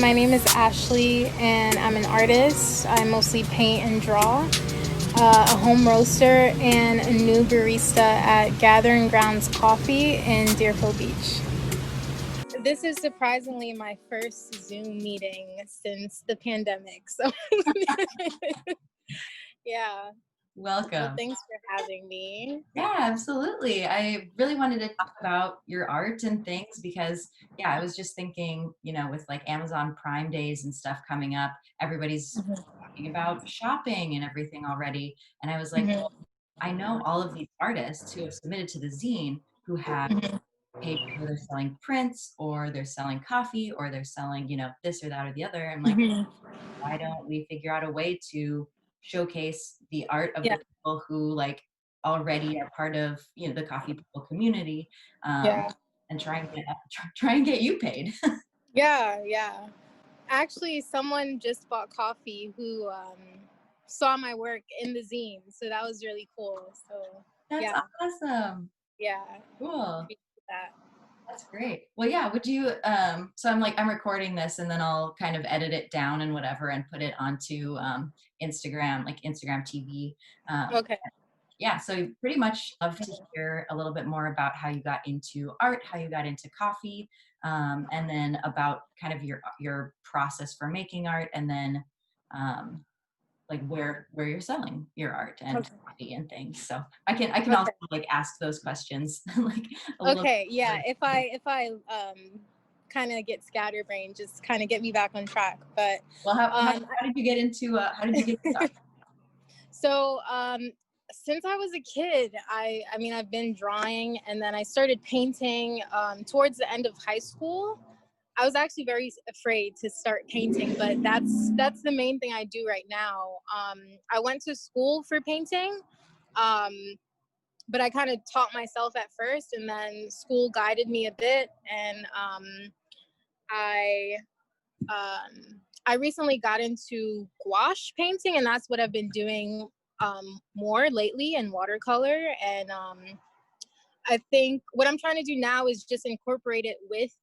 my name is Ashley, and I'm an artist. I mostly paint and draw. A home roaster and a new barista at Gathering Grounds Coffee in Deerfield Beach. This is surprisingly my first Zoom meeting since the pandemic. So, yeah. Welcome. Well, thanks for having me. Yeah, absolutely. I really wanted to talk about your art and things because, I was just thinking, with like Amazon Prime Days and stuff coming up, everybody's talking about shopping and everything already. And I was like, well, I know all of these artists who have submitted to the zine who have paid where they're selling prints or they're selling coffee or they're selling, this or that or the other. I'm like, why don't we figure out a way to showcase the art of the people who like already are part of the coffee people community, and try and get you paid. Yeah. Actually, someone just bought coffee who saw my work in the zine, so that was really cool. So That's awesome. Yeah, Cool. that. That's great. Well, would you so I'm recording this and then I'll kind of edit it down and whatever and put it onto Instagram, like Instagram TV. Okay. So pretty much love to hear a little bit more about how you got into art, how you got into coffee, and then about kind of your process for making art, and then like where you're selling your art and coffee and things. So I can also like ask those questions like a little. Yeah. If I kind of get scatterbrained, just kind of get me back on track. But well, how did you get into art? So since I was a kid, I've been drawing, and then I started painting towards the end of high school. I was actually very afraid to start painting, but that's the main thing I do right now. I went to school for painting, but I kind of taught myself at first, and then school guided me a bit, and I recently got into gouache painting, and that's what I've been doing more lately, in watercolor. And I think what I'm trying to do now is just incorporate it with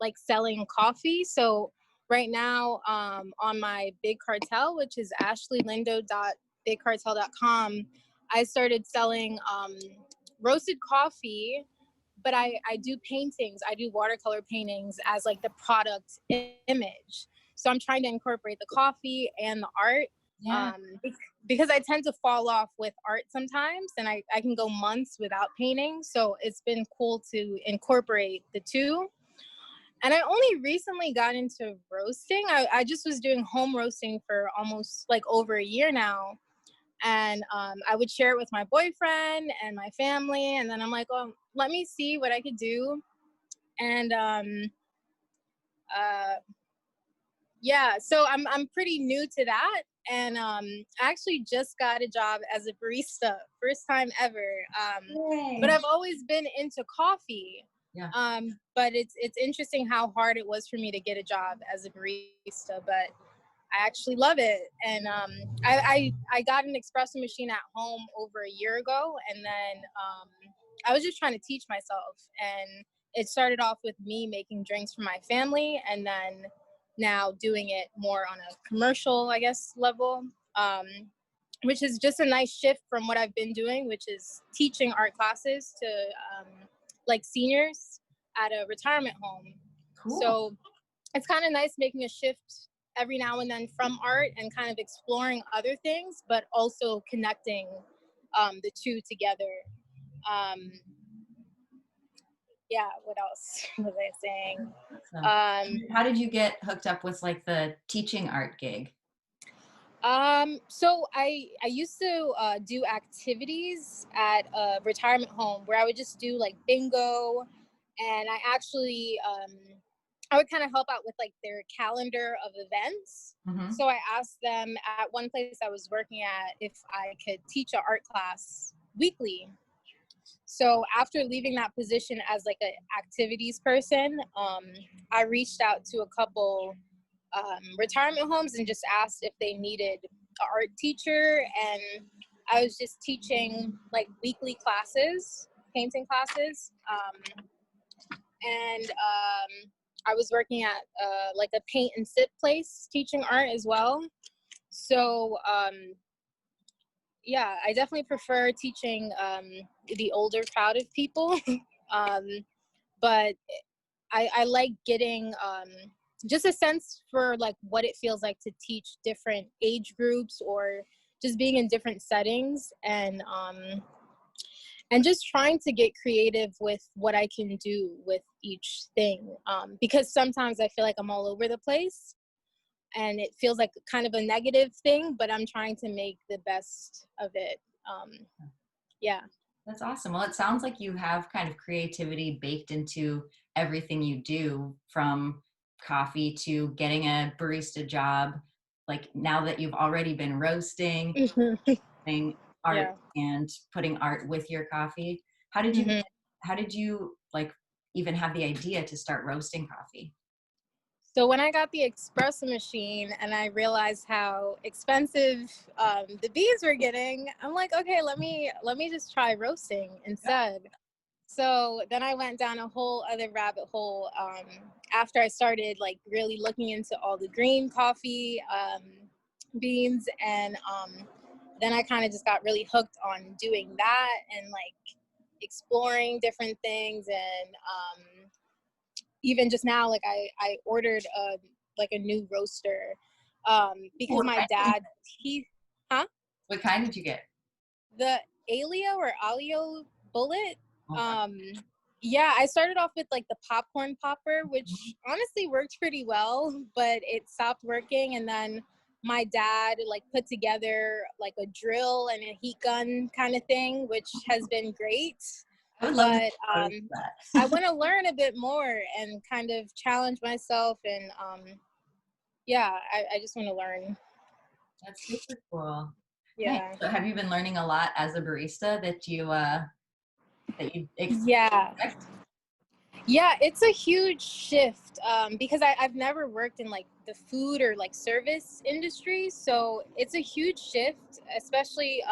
like selling coffee. So right now, on my Big Cartel, which is ashleylindo.bigcartel.com, I started selling roasted coffee, but I do paintings. I do watercolor paintings as like the product image. So I'm trying to incorporate the coffee and the art. Because I tend to fall off with art sometimes, and I can go months without painting. So it's been cool to incorporate the two. And I only recently got into roasting. I just was doing home roasting for almost like over a year now. And I would share it with my boyfriend and my family. And then I'm like, oh, let me see what I could do. And so I'm pretty new to that. And I actually just got a job as a barista, first time ever. But I've always been into coffee. But it's interesting how hard it was for me to get a job as a barista, but I actually love it. And I got an espresso machine at home over a year ago, and then I was just trying to teach myself. And it started off with me making drinks for my family, and then now doing it more on a commercial, I guess, level, which is just a nice shift from what I've been doing, which is teaching art classes to like seniors at a retirement home. Cool. So it's kind of nice making a shift every now and then from art and kind of exploring other things, but also connecting the two together. What else was I saying? Awesome. How did you get hooked up with like the teaching art gig? So I used to do activities at a retirement home where I would just do like bingo, and I actually I would kind of help out with like their calendar of events. So I asked them at one place I was working at if I could teach an art class weekly. So after leaving that position as like an activities person, I reached out to a couple retirement homes and just asked if they needed an art teacher. And I was just teaching like weekly classes, painting classes. And I was working at like a paint and sip place teaching art as well. So yeah, I definitely prefer teaching the older crowd of people. But I like getting just a sense for like what it feels like to teach different age groups, or just being in different settings, and just trying to get creative with what I can do with each thing, because sometimes I feel like I'm all over the place and it feels like kind of a negative thing, but I'm trying to make the best of it. Yeah. That's awesome. Well, it sounds like you have kind of creativity baked into everything you do, from coffee to getting a barista job. Like, now that you've already been roasting, putting art Yeah. and putting art with your coffee. How did you how did you like even have the idea to start roasting coffee? So when I got the espresso machine and I realized how expensive the beans were getting, I'm like, okay, let me just try roasting instead. So then I went down a whole other rabbit hole after I started like really looking into all the green coffee beans, and then I kind of just got really hooked on doing that and like exploring different things, and even just now, like I ordered like a new roaster because my dad, he, huh? What kind did you get? The Alio or Alio bullet. Okay. Yeah, I started off with like the popcorn popper, which honestly worked pretty well, but it stopped working. And then my dad like put together like a drill and a heat gun kind of thing, which has been great. I would love But to see that. I want to learn a bit more and kind of challenge myself. And yeah, I just want to learn. That's super cool. Nice. Yeah. So have you been learning a lot as a barista that you Yeah. expect? Yeah, it's a huge shift because I've never worked in like the food or like service industry. So it's a huge shift, especially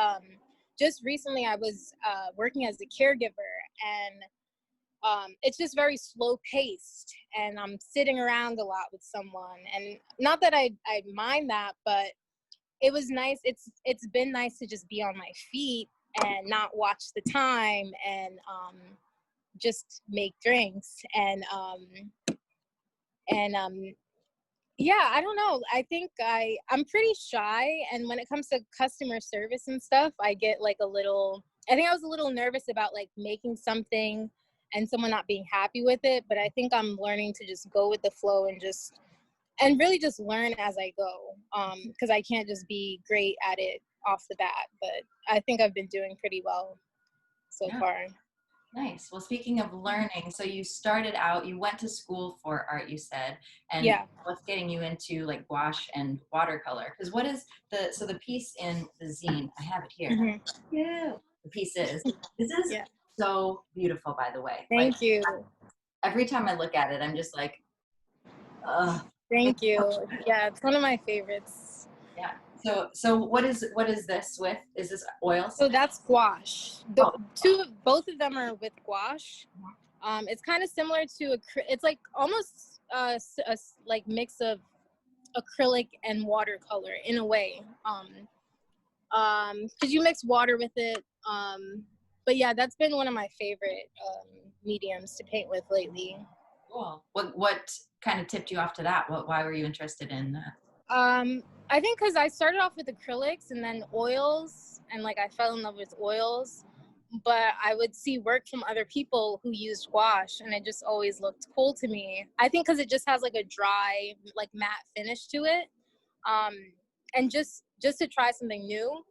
just recently I was working as a caregiver, and it's just very slow paced, and I'm sitting around a lot with someone. And not that I mind that, but it was nice. It's been nice to just be on my feet and not watch the time, and just make drinks, and yeah, I don't know, I think I'm pretty shy, and when it comes to customer service and stuff, I get like I think I was a little nervous about like making something and someone not being happy with it, but I think I'm learning to just go with the flow and really just learn as I go, because I can't just be great at it off the bat, but I think I've been doing pretty well so Yeah. far. Nice. Well, speaking of learning, so you started out, you went to school for art, you said, and Yeah. what's getting you into like gouache and watercolor? Because what is the piece in the zine? I have it here. Yeah. The piece this is Yeah. so beautiful, by the way. Like, Thank you. every time I look at it, I'm just like, ugh. Thank you. Yeah, it's one of my favorites. Yeah. So what is this with? Is this oils? So that's gouache. Oh, Both of them are with gouache. It's kind of similar to it's like almost like mix of acrylic and watercolor in a way. Because you mix water with it. But yeah, that's been one of my favorite mediums to paint with lately. cool. What kind of tipped you off to that? Why were you interested in that? I think because I started off with acrylics and then oils, and like I fell in love with oils, but I would see work from other people who used gouache, and it just always looked cool to me. I think because it just has like a dry, like matte finish to it, um, and just to try something new.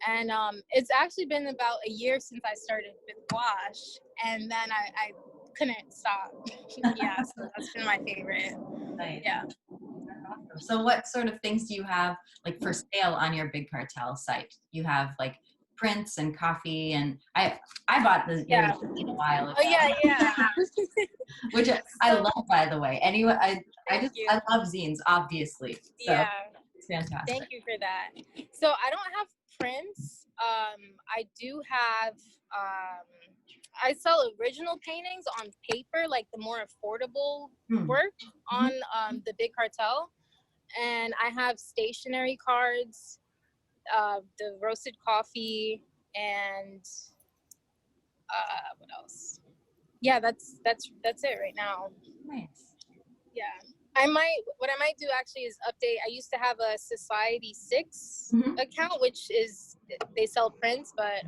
And it's actually been about a year since I started with gouache, and then I couldn't stop. Yeah, so that's been my favorite. Nice. Yeah. Awesome. So what sort of things do you have like for sale on your Big Cartel site? You have like prints and coffee, and I bought your Yeah. zine a while ago. Oh yeah, yeah. Which I So, love, by the way. Anyway, thank you. I love zines, obviously. So Yeah, it's fantastic. thank you for that. So I don't have prints. I do have I sell original paintings on paper, like the more affordable work on the Big Cartel. And I have stationery cards, the roasted coffee, and what else? Yeah, that's it right now. Nice. Yeah. What I might do actually is update. I used to have a Society 6 account, which is, they sell prints, but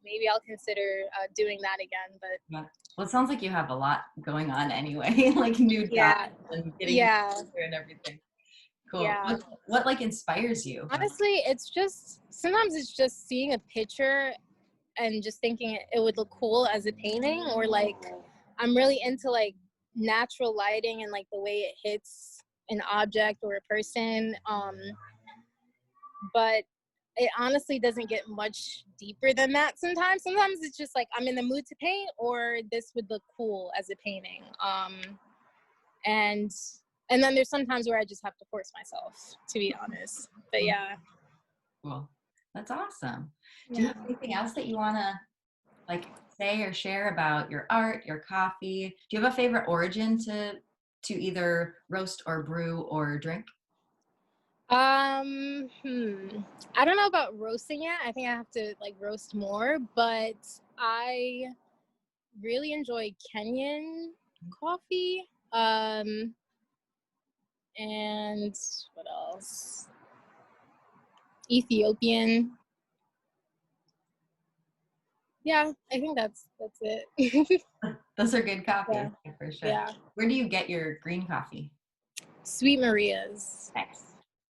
maybe I'll consider doing that again. But yeah. Well, it sounds like you have a lot going on anyway, like new jobs and getting and everything. Cool. Yeah. What like inspires you? Honestly, sometimes it's just seeing a picture and just thinking it would look cool as a painting, or like I'm really into like natural lighting and like the way it hits an object or a person. But it honestly doesn't get much deeper than that sometimes. Sometimes it's just like I'm in the mood to paint, or this would look cool as a painting. And then there's sometimes where I just have to force myself, to be honest. But yeah. Cool. That's awesome. Do you have anything else that you want to like say or share about your art, your coffee? Do you have a favorite origin to either roast or brew or drink? I don't know about roasting yet. I think I have to like roast more, but I really enjoy Kenyan coffee. And what else? Ethiopian. Yeah, I think that's it. Those are good coffee, for sure. Yeah. Where do you get your green coffee? Sweet Maria's. Nice.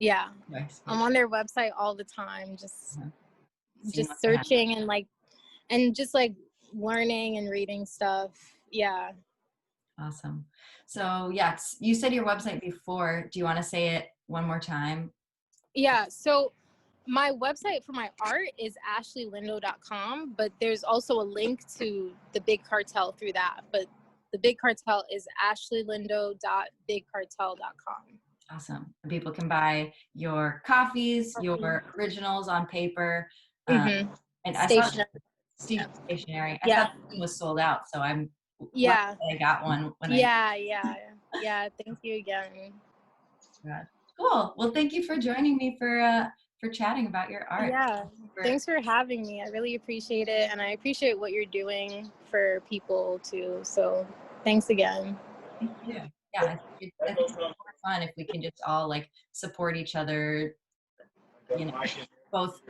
Yeah. Nice. I'm on their website all the time, just searching and just like learning and reading stuff. Yeah. Awesome. So yes, you said your website before. Do you want to say it one more time? Yeah. So my website for my art is ashleyllindo.com, but there's also a link to the Big Cartel through that. But the Big Cartel is ashleylindo.bigcartel.com. Awesome. People can buy your coffees, your originals on paper, and Stationery. Stationery. I thought the thing was sold out, so I'm glad I got one. Yeah. Thank you again. Cool. Well, thank you for joining me for chatting about your art. Yeah. Thanks for having me. I really appreciate it, and I appreciate what you're doing for people too. So thanks again. Thank you. Yeah, I think it's more fun if we can just all like support each other, you know, both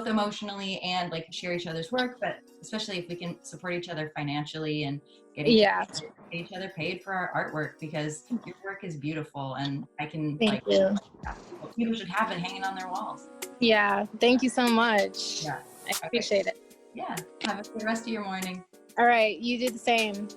emotionally and like share each other's work, but especially if we can support each other financially and get each other paid for our artwork, because your work is beautiful and I can people should have it hanging on their walls. Yeah, thank you so much. Yeah, I appreciate it. Yeah, have a good rest of your morning. All right, you do the same.